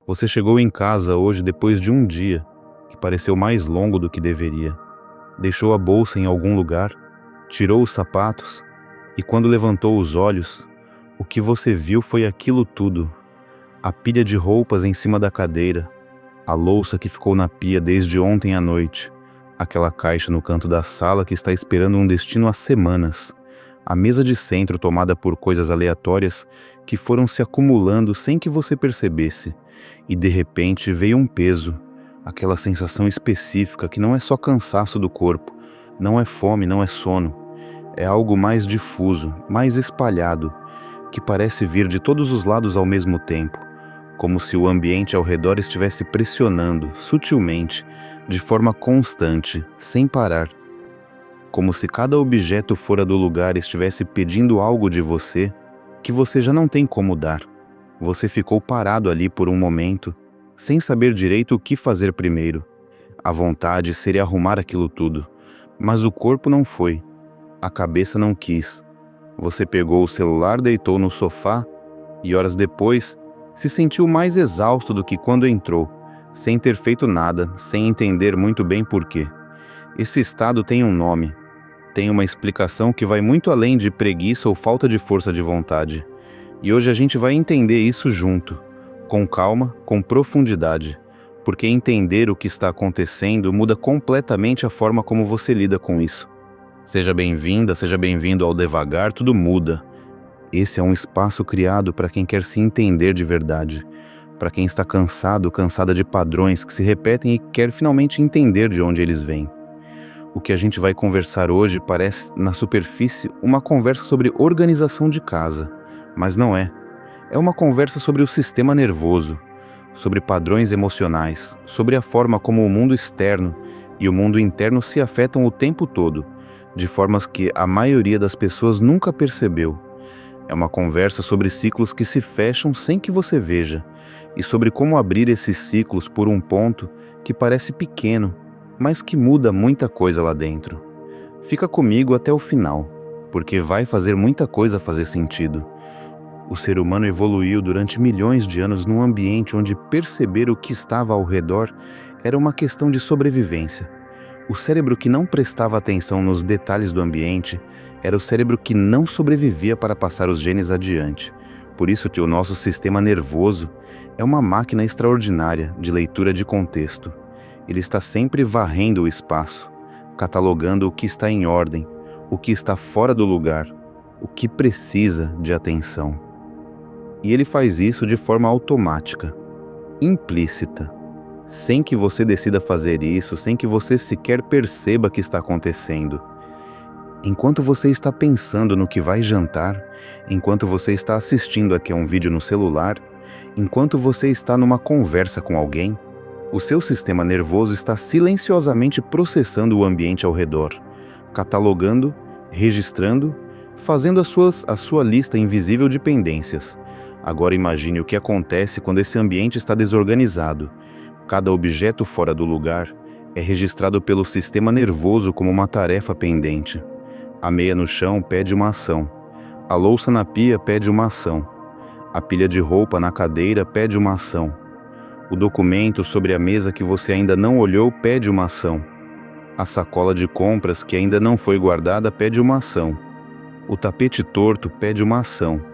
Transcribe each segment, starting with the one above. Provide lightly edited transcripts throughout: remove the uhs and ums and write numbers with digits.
Você chegou em casa hoje depois de um dia que pareceu mais longo do que deveria. Deixou a bolsa em algum lugar, tirou os sapatos e, quando levantou os olhos, o que você viu foi aquilo tudo: a pilha de roupas em cima da cadeira, a louça que ficou na pia desde ontem à noite, aquela caixa no canto da sala que está esperando um destino há semanas, a mesa de centro tomada por coisas aleatórias que foram se acumulando sem que você percebesse, e de repente veio um peso, aquela sensação específica que não é só cansaço do corpo, não é fome, não é sono, é algo mais difuso, mais espalhado, que parece vir de todos os lados ao mesmo tempo, como se o ambiente ao redor estivesse pressionando, sutilmente, de forma constante, sem parar. Como se cada objeto fora do lugar estivesse pedindo algo de você que você já não tem como dar. Você ficou parado ali por um momento, sem saber direito o que fazer primeiro. A vontade seria arrumar aquilo tudo, mas o corpo não foi, a cabeça não quis. Você pegou o celular, deitou no sofá e horas depois se sentiu mais exausto do que quando entrou, sem ter feito nada, sem entender muito bem por quê. Esse estado tem um nome. Tem uma explicação que vai muito além de preguiça ou falta de força de vontade. E hoje a gente vai entender isso junto, com calma, com profundidade, porque entender o que está acontecendo muda completamente a forma como você lida com isso. Seja bem-vinda, seja bem-vindo ao Devagar, tudo muda. Esse é um espaço criado para quem quer se entender de verdade, para quem está cansado, cansada de padrões que se repetem e quer finalmente entender de onde eles vêm. O que a gente vai conversar hoje parece, na superfície, uma conversa sobre organização de casa, mas não é. É uma conversa sobre o sistema nervoso, sobre padrões emocionais, sobre a forma como o mundo externo e o mundo interno se afetam o tempo todo, de formas que a maioria das pessoas nunca percebeu. É uma conversa sobre ciclos que se fecham sem que você veja, e sobre como abrir esses ciclos por um ponto que parece pequeno, mas que muda muita coisa lá dentro. Fica comigo até o final, porque vai fazer muita coisa fazer sentido. O ser humano evoluiu durante milhões de anos num ambiente onde perceber o que estava ao redor era uma questão de sobrevivência. O cérebro que não prestava atenção nos detalhes do ambiente era o cérebro que não sobrevivia para passar os genes adiante. Por isso que o nosso sistema nervoso é uma máquina extraordinária de leitura de contexto. Ele está sempre varrendo o espaço, catalogando o que está em ordem, o que está fora do lugar, o que precisa de atenção. E ele faz isso de forma automática, implícita, sem que você decida fazer isso, sem que você sequer perceba que está acontecendo. Enquanto você está pensando no que vai jantar, enquanto você está assistindo aqui a um vídeo no celular, enquanto você está numa conversa com alguém, o seu sistema nervoso está silenciosamente processando o ambiente ao redor, catalogando, registrando, fazendo a sua lista invisível de pendências. Agora imagine o que acontece quando esse ambiente está desorganizado. Cada objeto fora do lugar é registrado pelo sistema nervoso como uma tarefa pendente. A meia no chão pede uma ação. A louça na pia pede uma ação. A pilha de roupa na cadeira pede uma ação. O documento sobre a mesa que você ainda não olhou pede uma ação. A sacola de compras que ainda não foi guardada pede uma ação. O tapete torto pede uma ação.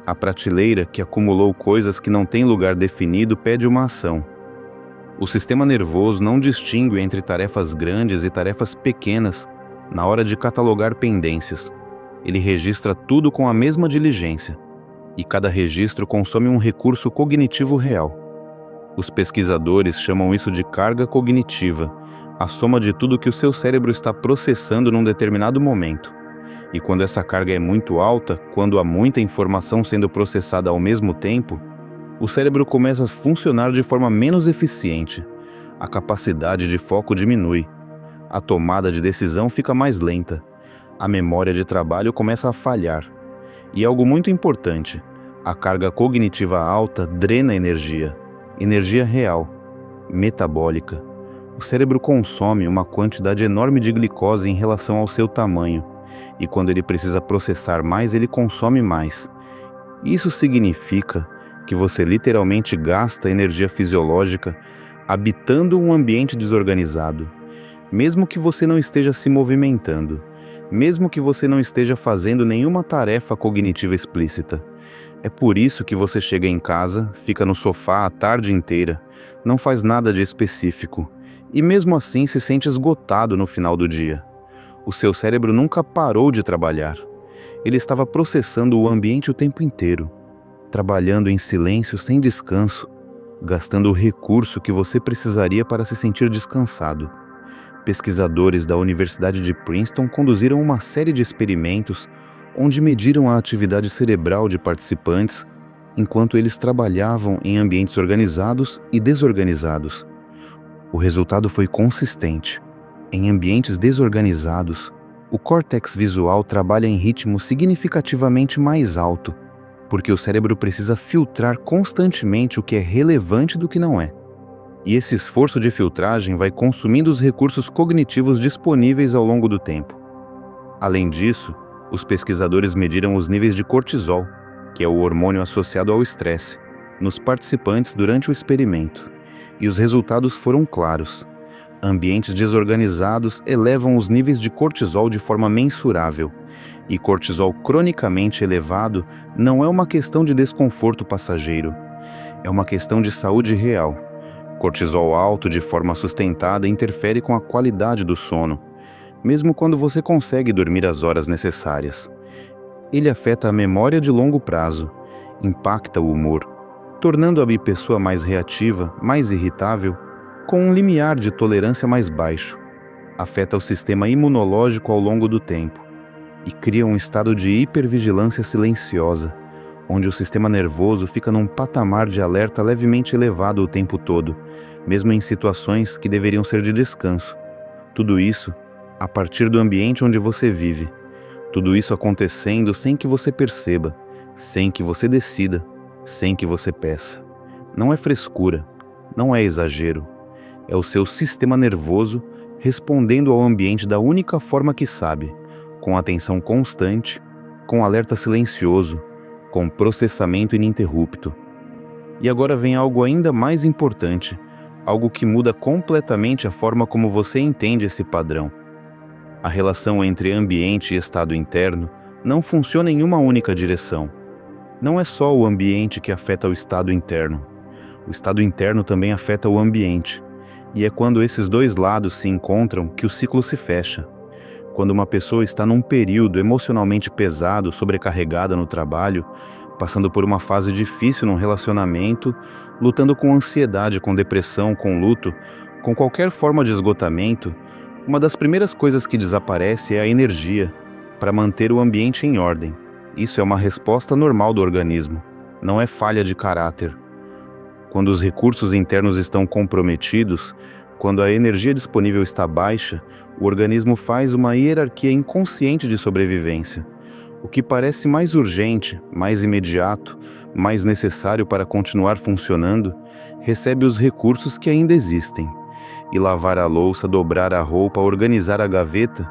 A prateleira que acumulou coisas que não tem lugar definido pede uma ação. O sistema nervoso não distingue entre tarefas grandes e tarefas pequenas na hora de catalogar pendências. Ele registra tudo com a mesma diligência, e cada registro consome um recurso cognitivo real. Os pesquisadores chamam isso de carga cognitiva, a soma de tudo que o seu cérebro está processando num determinado momento. E quando essa carga é muito alta, quando há muita informação sendo processada ao mesmo tempo, o cérebro começa a funcionar de forma menos eficiente. A capacidade de foco diminui. A tomada de decisão fica mais lenta. A memória de trabalho começa a falhar. E algo muito importante, a carga cognitiva alta drena energia. Energia real, metabólica. O cérebro consome uma quantidade enorme de glicose em relação ao seu tamanho, e quando ele precisa processar mais, ele consome mais. Isso significa que você literalmente gasta energia fisiológica habitando um ambiente desorganizado, mesmo que você não esteja se movimentando, mesmo que você não esteja fazendo nenhuma tarefa cognitiva explícita. É por isso que você chega em casa, fica no sofá a tarde inteira, não faz nada de específico, e mesmo assim se sente esgotado no final do dia. O seu cérebro nunca parou de trabalhar. Ele estava processando o ambiente o tempo inteiro, trabalhando em silêncio sem descanso, gastando o recurso que você precisaria para se sentir descansado. Pesquisadores da Universidade de Princeton conduziram uma série de experimentos onde mediram a atividade cerebral de participantes enquanto eles trabalhavam em ambientes organizados e desorganizados. O resultado foi consistente. Em ambientes desorganizados, o córtex visual trabalha em ritmo significativamente mais alto, porque o cérebro precisa filtrar constantemente o que é relevante do que não é. E esse esforço de filtragem vai consumindo os recursos cognitivos disponíveis ao longo do tempo. Além disso, os pesquisadores mediram os níveis de cortisol, que é o hormônio associado ao estresse, nos participantes durante o experimento. E os resultados foram claros. Ambientes desorganizados elevam os níveis de cortisol de forma mensurável. E cortisol cronicamente elevado não é uma questão de desconforto passageiro. É uma questão de saúde real. Cortisol alto de forma sustentada interfere com a qualidade do sono, mesmo quando você consegue dormir as horas necessárias. Ele afeta a memória de longo prazo, impacta o humor, tornando a pessoa mais reativa, mais irritável, com um limiar de tolerância mais baixo. Afeta o sistema imunológico ao longo do tempo e cria um estado de hipervigilância silenciosa, onde o sistema nervoso fica num patamar de alerta levemente elevado o tempo todo, mesmo em situações que deveriam ser de descanso. Tudo isso a partir do ambiente onde você vive. Tudo isso acontecendo sem que você perceba, sem que você decida, sem que você peça. Não é frescura, não é exagero. É o seu sistema nervoso respondendo ao ambiente da única forma que sabe, com atenção constante, com alerta silencioso, com processamento ininterrupto. E agora vem algo ainda mais importante, algo que muda completamente a forma como você entende esse padrão. A relação entre ambiente e estado interno não funciona em uma única direção. Não é só o ambiente que afeta o estado interno. O estado interno também afeta o ambiente. E é quando esses dois lados se encontram que o ciclo se fecha. Quando uma pessoa está num período emocionalmente pesado, sobrecarregada no trabalho, passando por uma fase difícil num relacionamento, lutando com ansiedade, com depressão, com luto, com qualquer forma de esgotamento, uma das primeiras coisas que desaparece é a energia para manter o ambiente em ordem. Isso é uma resposta normal do organismo, não é falha de caráter. Quando os recursos internos estão comprometidos, quando a energia disponível está baixa, o organismo faz uma hierarquia inconsciente de sobrevivência. O que parece mais urgente, mais imediato, mais necessário para continuar funcionando, recebe os recursos que ainda existem. E lavar a louça, dobrar a roupa, organizar a gaveta,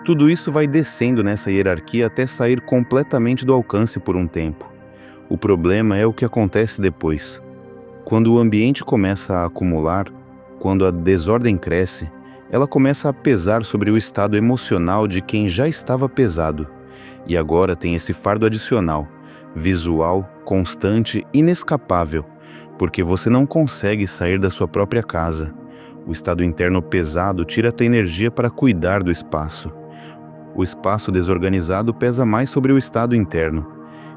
tudo isso vai descendo nessa hierarquia até sair completamente do alcance por um tempo. O problema é o que acontece depois. Quando o ambiente começa a acumular, quando a desordem cresce, ela começa a pesar sobre o estado emocional de quem já estava pesado. E agora tem esse fardo adicional, visual, constante, inescapável, porque você não consegue sair da sua própria casa. O estado interno pesado tira a tua energia para cuidar do espaço. O espaço desorganizado pesa mais sobre o estado interno,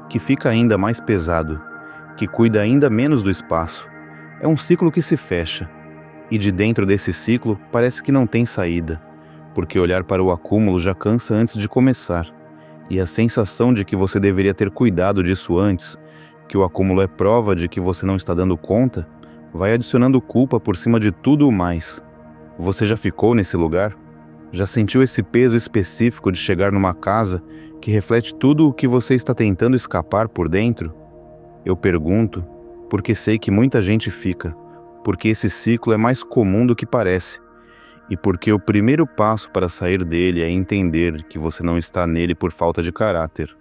que fica ainda mais pesado, que cuida ainda menos do espaço. É um ciclo que se fecha. E de dentro desse ciclo parece que não tem saída, porque olhar para o acúmulo já cansa antes de começar. E a sensação de que você deveria ter cuidado disso antes, que o acúmulo é prova de que você não está dando conta, vai adicionando culpa por cima de tudo o mais. Você já ficou nesse lugar? Já sentiu esse peso específico de chegar numa casa que reflete tudo o que você está tentando escapar por dentro? Eu pergunto, porque sei que muita gente fica, porque esse ciclo é mais comum do que parece, e porque o primeiro passo para sair dele é entender que você não está nele por falta de caráter.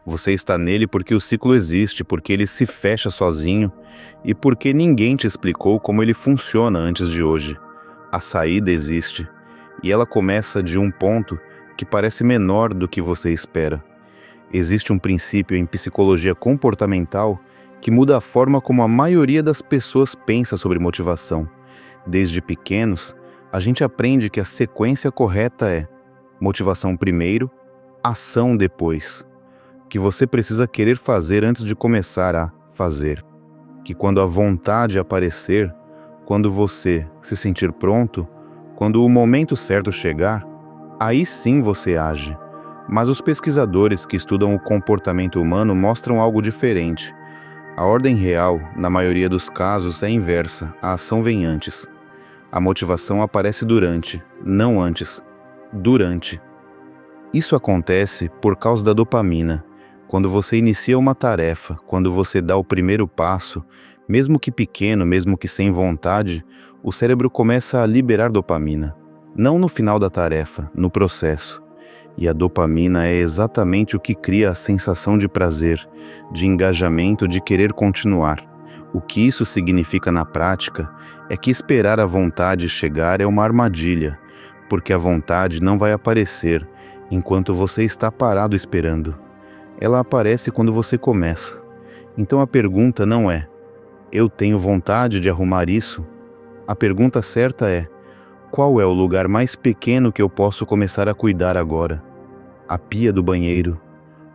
Você está nele porque o ciclo existe, porque ele se fecha sozinho e porque ninguém te explicou como ele funciona antes de hoje. A saída existe e ela começa de um ponto que parece menor do que você espera. Existe um princípio em psicologia comportamental que muda a forma como a maioria das pessoas pensa sobre motivação. Desde pequenos, a gente aprende que a sequência correta é motivação primeiro, ação depois. Que você precisa querer fazer antes de começar a fazer. Que quando a vontade aparecer, quando você se sentir pronto, quando o momento certo chegar, aí sim você age. Mas os pesquisadores que estudam o comportamento humano mostram algo diferente. A ordem real, na maioria dos casos, é inversa. A ação vem antes. A motivação aparece durante, não antes. Durante. Isso acontece por causa da dopamina. Quando você inicia uma tarefa, quando você dá o primeiro passo, mesmo que pequeno, mesmo que sem vontade, o cérebro começa a liberar dopamina. Não no final da tarefa, no processo. E a dopamina é exatamente o que cria a sensação de prazer, de engajamento, de querer continuar. O que isso significa na prática é que esperar a vontade chegar é uma armadilha, porque a vontade não vai aparecer enquanto você está parado esperando. Ela aparece quando você começa. Então a pergunta não é: eu tenho vontade de arrumar isso? A pergunta certa é: qual é o lugar mais pequeno que eu posso começar a cuidar agora? A pia do banheiro,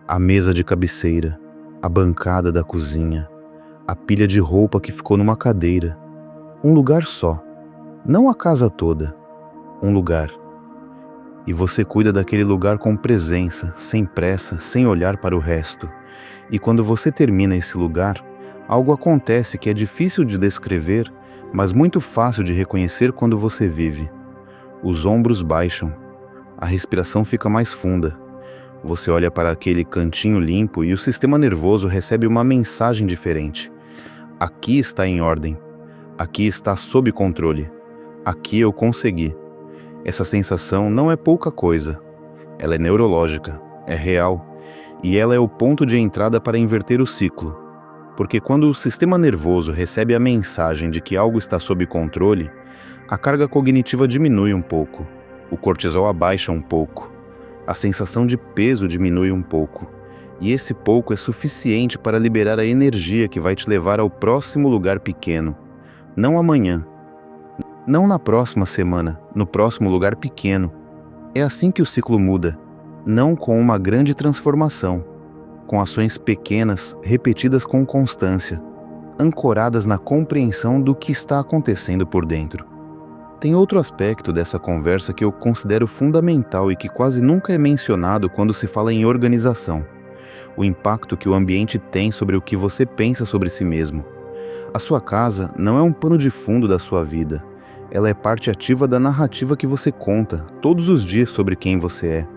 a mesa de cabeceira, a bancada da cozinha, a pilha de roupa que ficou numa cadeira. Um lugar só, não a casa toda. Um lugar. E você cuida daquele lugar com presença, sem pressa, sem olhar para o resto. E quando você termina esse lugar, algo acontece que é difícil de descrever, mas muito fácil de reconhecer quando você vive. Os ombros baixam, a respiração fica mais funda. Você olha para aquele cantinho limpo e o sistema nervoso recebe uma mensagem diferente. Aqui está em ordem. Aqui está sob controle. Aqui eu consegui. Essa sensação não é pouca coisa. Ela é neurológica, é real, e ela é o ponto de entrada para inverter o ciclo. Porque quando o sistema nervoso recebe a mensagem de que algo está sob controle, a carga cognitiva diminui um pouco, o cortisol abaixa um pouco, a sensação de peso diminui um pouco, e esse pouco é suficiente para liberar a energia que vai te levar ao próximo lugar pequeno. Não amanhã, não na próxima semana, no próximo lugar pequeno. É assim que o ciclo muda, não com uma grande transformação, com ações pequenas, repetidas com constância, ancoradas na compreensão do que está acontecendo por dentro. Tem outro aspecto dessa conversa que eu considero fundamental e que quase nunca é mencionado quando se fala em organização: o impacto que o ambiente tem sobre o que você pensa sobre si mesmo. A sua casa não é um pano de fundo da sua vida. Ela é parte ativa da narrativa que você conta todos os dias sobre quem você é.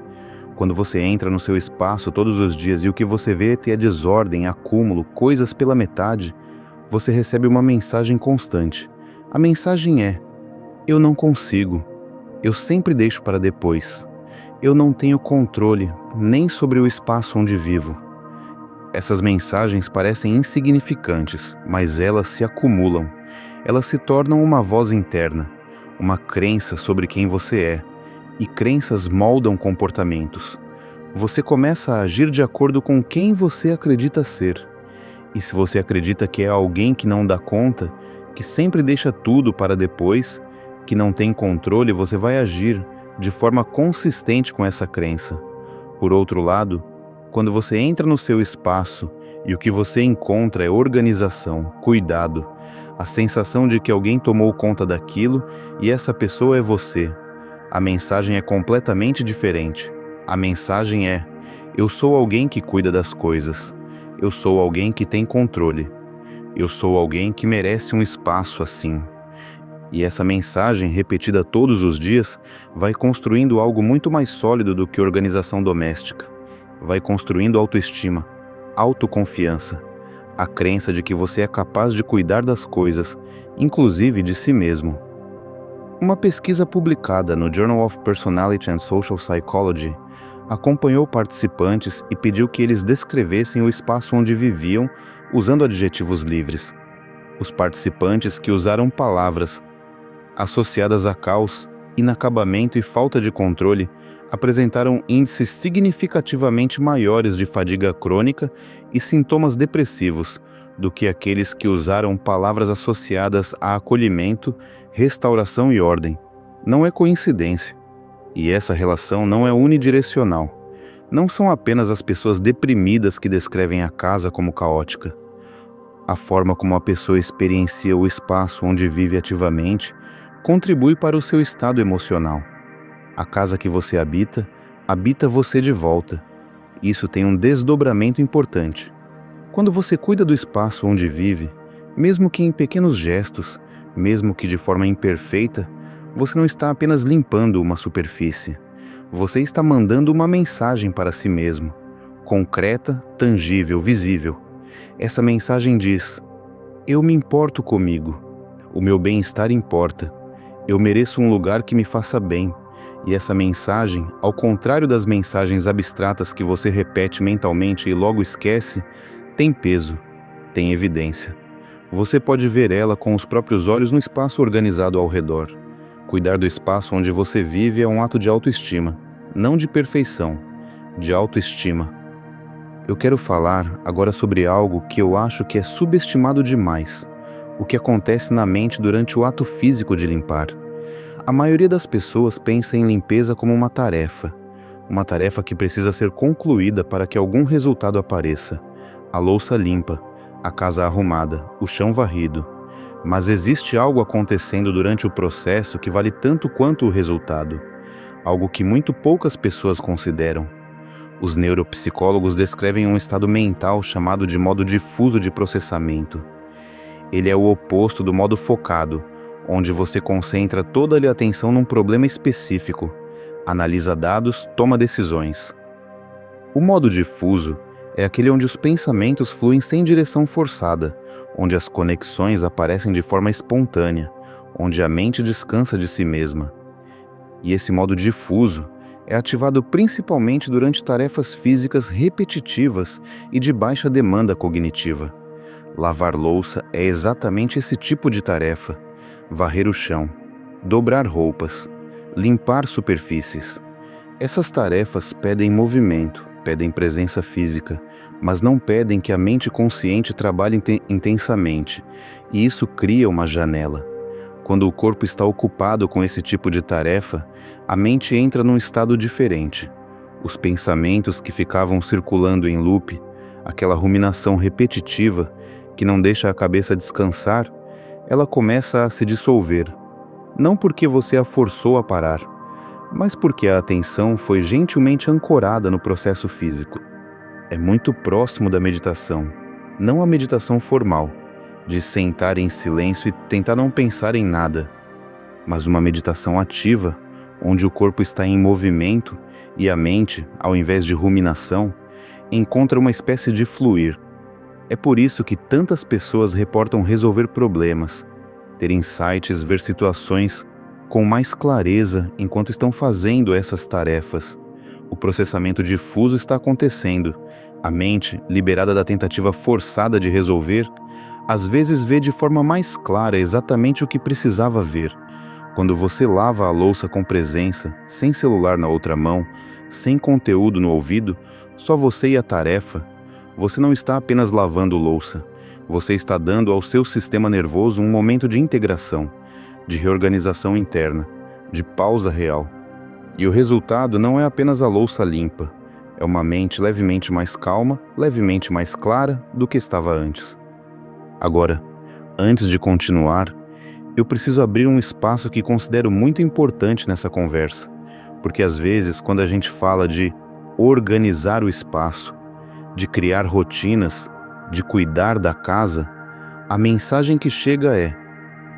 Quando você entra no seu espaço todos os dias e o que você vê é desordem, acúmulo, coisas pela metade, você recebe uma mensagem constante. A mensagem é: eu não consigo. Eu sempre deixo para depois. Eu não tenho controle nem sobre o espaço onde vivo. Essas mensagens parecem insignificantes, mas elas se acumulam. Elas se tornam uma voz interna, uma crença sobre quem você é, e crenças moldam comportamentos. Você começa a agir de acordo com quem você acredita ser. E se você acredita que é alguém que não dá conta, que sempre deixa tudo para depois, que não tem controle, você vai agir de forma consistente com essa crença. Por outro lado, quando você entra no seu espaço e o que você encontra é organização, cuidado, a sensação de que alguém tomou conta daquilo e essa pessoa é você, a mensagem é completamente diferente. A mensagem é: eu sou alguém que cuida das coisas. Eu sou alguém que tem controle. Eu sou alguém que merece um espaço assim. E essa mensagem, repetida todos os dias, vai construindo algo muito mais sólido do que organização doméstica. Vai construindo autoestima, autoconfiança, a crença de que você é capaz de cuidar das coisas, inclusive de si mesmo. Uma pesquisa publicada no Journal of Personality and Social Psychology acompanhou participantes e pediu que eles descrevessem o espaço onde viviam usando adjetivos livres. Os participantes que usaram palavras associadas a caos, inacabamento e falta de controle apresentaram índices significativamente maiores de fadiga crônica e sintomas depressivos do que aqueles que usaram palavras associadas a acolhimento, restauração e ordem. Não é coincidência. E essa relação não é unidirecional. Não são apenas as pessoas deprimidas que descrevem a casa como caótica. A forma como a pessoa experiencia o espaço onde vive ativamente contribui para o seu estado emocional. A casa que você habita, habita você de volta. Isso tem um desdobramento importante. Quando você cuida do espaço onde vive, mesmo que em pequenos gestos, mesmo que de forma imperfeita, você não está apenas limpando uma superfície. Você está mandando uma mensagem para si mesmo, concreta, tangível, visível. Essa mensagem diz: eu me importo comigo. O meu bem-estar importa. Eu mereço um lugar que me faça bem. E essa mensagem, ao contrário das mensagens abstratas que você repete mentalmente e logo esquece, tem peso, tem evidência. Você pode ver ela com os próprios olhos no espaço organizado ao redor. Cuidar do espaço onde você vive é um ato de autoestima, não de perfeição, de autoestima. Eu quero falar agora sobre algo que eu acho que é subestimado demais, o que acontece na mente durante o ato físico de limpar. A maioria das pessoas pensa em limpeza como uma tarefa que precisa ser concluída para que algum resultado apareça. A louça limpa, a casa arrumada, o chão varrido. Mas existe algo acontecendo durante o processo que vale tanto quanto o resultado, algo que muito poucas pessoas consideram. Os neuropsicólogos descrevem um estado mental chamado de modo difuso de processamento. Ele é o oposto do modo focado, onde você concentra toda a atenção num problema específico, analisa dados, toma decisões. O modo difuso é aquele onde os pensamentos fluem sem direção forçada, onde as conexões aparecem de forma espontânea, onde a mente descansa de si mesma. E esse modo difuso é ativado principalmente durante tarefas físicas repetitivas e de baixa demanda cognitiva. Lavar louça é exatamente esse tipo de tarefa. Varrer o chão, dobrar roupas, limpar superfícies. Essas tarefas pedem movimento, pedem presença física, mas não pedem que a mente consciente trabalhe intensamente, e isso cria uma janela. Quando o corpo está ocupado com esse tipo de tarefa, a mente entra num estado diferente. Os pensamentos que ficavam circulando em loop, aquela ruminação repetitiva que não deixa a cabeça descansar, ela começa a se dissolver. Não porque você a forçou a parar, mas porque a atenção foi gentilmente ancorada no processo físico. É muito próximo da meditação, não a meditação formal, de sentar em silêncio e tentar não pensar em nada, mas uma meditação ativa, onde o corpo está em movimento e a mente, ao invés de ruminação, encontra uma espécie de fluir. É por isso que tantas pessoas reportam resolver problemas, ter insights, ver situações com mais clareza enquanto estão fazendo essas tarefas. O processamento difuso está acontecendo. A mente, liberada da tentativa forçada de resolver, às vezes vê de forma mais clara exatamente o que precisava ver. Quando você lava a louça com presença, sem celular na outra mão, sem conteúdo no ouvido, só você e a tarefa, você não está apenas lavando louça. Você está dando ao seu sistema nervoso um momento de integração, de reorganização interna, de pausa real. E o resultado não é apenas a louça limpa, é uma mente levemente mais calma, levemente mais clara do que estava antes. Agora, antes de continuar, eu preciso abrir um espaço que considero muito importante nessa conversa, porque às vezes, quando a gente fala de organizar o espaço, de criar rotinas, de cuidar da casa, a mensagem que chega é: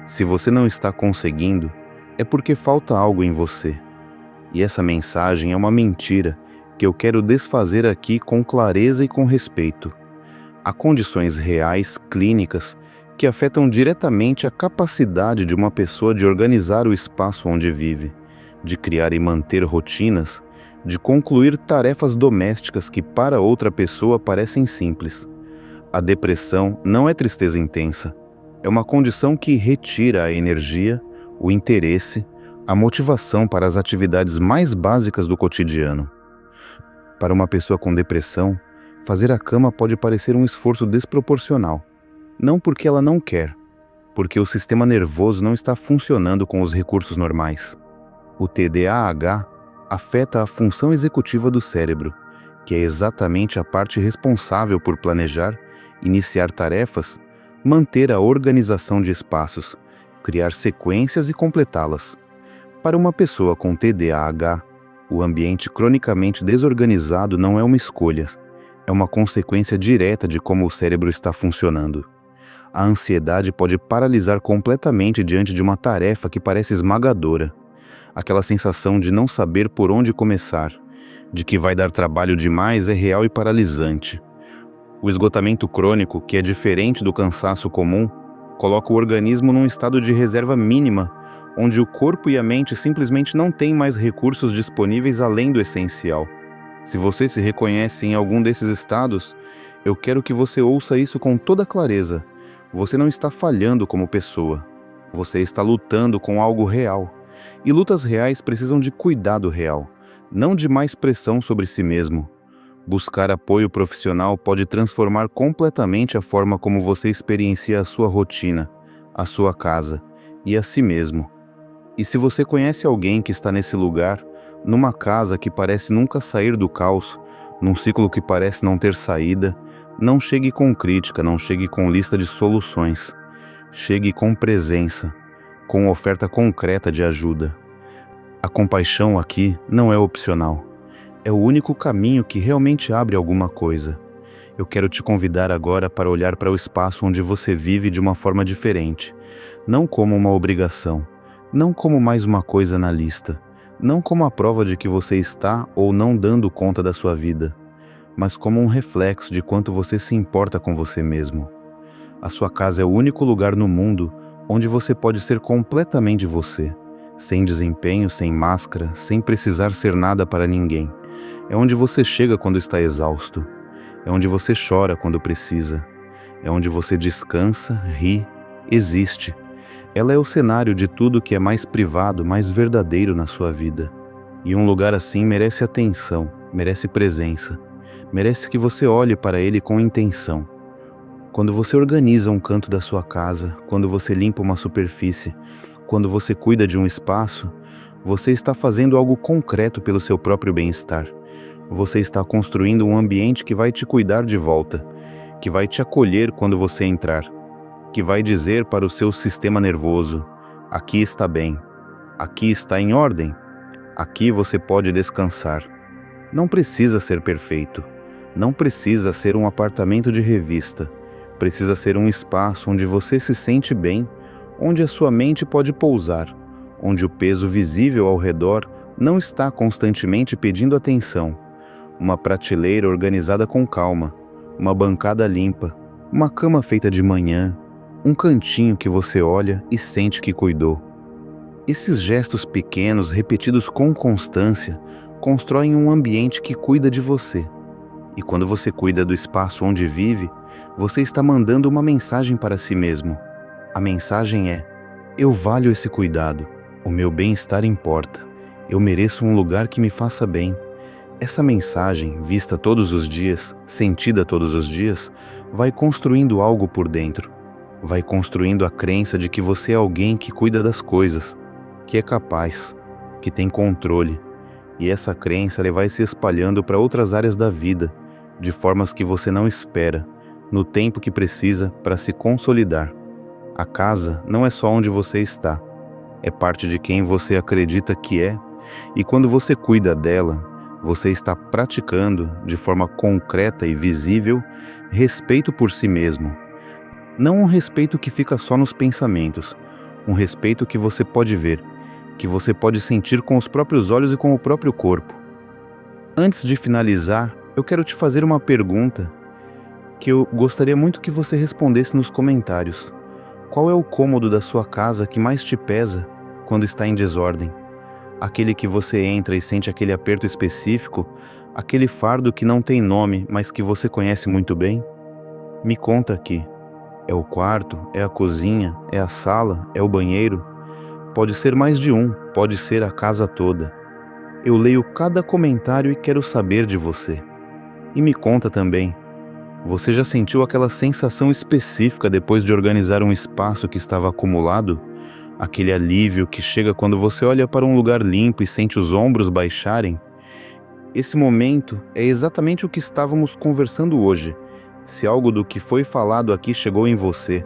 se você não está conseguindo, é porque falta algo em você. E essa mensagem é uma mentira que eu quero desfazer aqui com clareza e com respeito. Há condições reais, clínicas, que afetam diretamente a capacidade de uma pessoa de organizar o espaço onde vive, de criar e manter rotinas, de concluir tarefas domésticas que para outra pessoa parecem simples. A depressão não é tristeza intensa. É uma condição que retira a energia, o interesse, a motivação para as atividades mais básicas do cotidiano. Para uma pessoa com depressão, fazer a cama pode parecer um esforço desproporcional. Não porque ela não quer, porque o sistema nervoso não está funcionando com os recursos normais. O TDAH afeta a função executiva do cérebro, que é exatamente a parte responsável por planejar, iniciar tarefas, manter a organização de espaços, criar sequências e completá-las. Para uma pessoa com TDAH, o ambiente cronicamente desorganizado não é uma escolha, é uma consequência direta de como o cérebro está funcionando. A ansiedade pode paralisar completamente diante de uma tarefa que parece esmagadora. Aquela sensação de não saber por onde começar, de que vai dar trabalho demais, é real e paralisante. O esgotamento crônico, que é diferente do cansaço comum, coloca o organismo num estado de reserva mínima, onde o corpo e a mente simplesmente não têm mais recursos disponíveis além do essencial. Se você se reconhece em algum desses estados, eu quero que você ouça isso com toda clareza. Você não está falhando como pessoa. Você está lutando com algo real. E lutas reais precisam de cuidado real, não de mais pressão sobre si mesmo. Buscar apoio profissional pode transformar completamente a forma como você experiencia a sua rotina, a sua casa e a si mesmo. E se você conhece alguém que está nesse lugar, numa casa que parece nunca sair do caos, num ciclo que parece não ter saída, não chegue com crítica, não chegue com lista de soluções. Chegue com presença, com oferta concreta de ajuda. A compaixão aqui não é opcional. É o único caminho que realmente abre alguma coisa. Eu quero te convidar agora para olhar para o espaço onde você vive de uma forma diferente. Não como uma obrigação, não como mais uma coisa na lista, não como a prova de que você está ou não dando conta da sua vida, mas como um reflexo de quanto você se importa com você mesmo. A sua casa é o único lugar no mundo onde você pode ser completamente você, sem desempenho, sem máscara, sem precisar ser nada para ninguém. É onde você chega quando está exausto. É onde você chora quando precisa. É onde você descansa, ri, existe. Ela é o cenário de tudo que é mais privado, mais verdadeiro na sua vida. E um lugar assim merece atenção, merece presença, merece que você olhe para ele com intenção. Quando você organiza um canto da sua casa, quando você limpa uma superfície, quando você cuida de um espaço, você está fazendo algo concreto pelo seu próprio bem-estar. Você está construindo um ambiente que vai te cuidar de volta, que vai te acolher quando você entrar, que vai dizer para o seu sistema nervoso: aqui está bem, aqui está em ordem, aqui você pode descansar. Não precisa ser perfeito, não precisa ser um apartamento de revista, precisa ser um espaço onde você se sente bem, onde a sua mente pode pousar, onde o peso visível ao redor não está constantemente pedindo atenção. Uma prateleira organizada com calma, uma bancada limpa, uma cama feita de manhã, um cantinho que você olha e sente que cuidou. Esses gestos pequenos, repetidos com constância, constroem um ambiente que cuida de você. E quando você cuida do espaço onde vive, você está mandando uma mensagem para si mesmo. A mensagem é: eu valho esse cuidado, o meu bem-estar importa, eu mereço um lugar que me faça bem. Essa mensagem, vista todos os dias, sentida todos os dias, vai construindo algo por dentro. Vai construindo a crença de que você é alguém que cuida das coisas, que é capaz, que tem controle. E essa crença vai se espalhando para outras áreas da vida, de formas que você não espera, no tempo que precisa para se consolidar. A casa não é só onde você está, é parte de quem você acredita que é, e quando você cuida dela, você está praticando, de forma concreta e visível, respeito por si mesmo. Não um respeito que fica só nos pensamentos, um respeito que você pode ver, que você pode sentir com os próprios olhos e com o próprio corpo. Antes de finalizar, eu quero te fazer uma pergunta que eu gostaria muito que você respondesse nos comentários. Qual é o cômodo da sua casa que mais te pesa quando está em desordem? Aquele que você entra e sente aquele aperto específico, aquele fardo que não tem nome, mas que você conhece muito bem? Me conta aqui. É o quarto? É a cozinha? É a sala? É o banheiro? Pode ser mais de um, pode ser a casa toda. Eu leio cada comentário e quero saber de você. E me conta também, você já sentiu aquela sensação específica depois de organizar um espaço que estava acumulado? Aquele alívio que chega quando você olha para um lugar limpo e sente os ombros baixarem? Esse momento é exatamente o que estávamos conversando hoje. Se algo do que foi falado aqui chegou em você,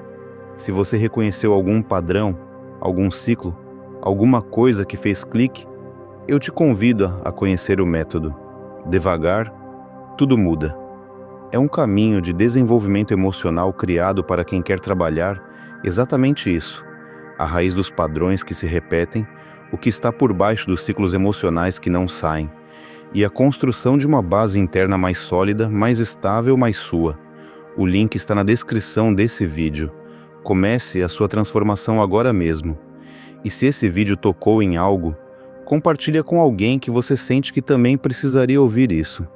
se você reconheceu algum padrão, algum ciclo, alguma coisa que fez clique, eu te convido a conhecer o método. Devagar, tudo muda. É um caminho de desenvolvimento emocional criado para quem quer trabalhar exatamente isso: a raiz dos padrões que se repetem, o que está por baixo dos ciclos emocionais que não saem, e a construção de uma base interna mais sólida, mais estável, mais sua. O link está na descrição desse vídeo. Comece a sua transformação agora mesmo. E se esse vídeo tocou em algo, compartilha com alguém que você sente que também precisaria ouvir isso.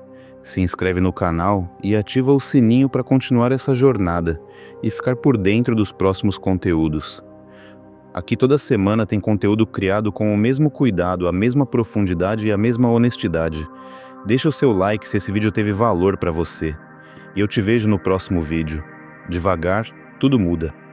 Se inscreve no canal e ativa o sininho para continuar essa jornada e ficar por dentro dos próximos conteúdos. Aqui toda semana tem conteúdo criado com o mesmo cuidado, a mesma profundidade e a mesma honestidade. Deixa o seu like se esse vídeo teve valor para você. E eu te vejo no próximo vídeo. Devagar, tudo muda.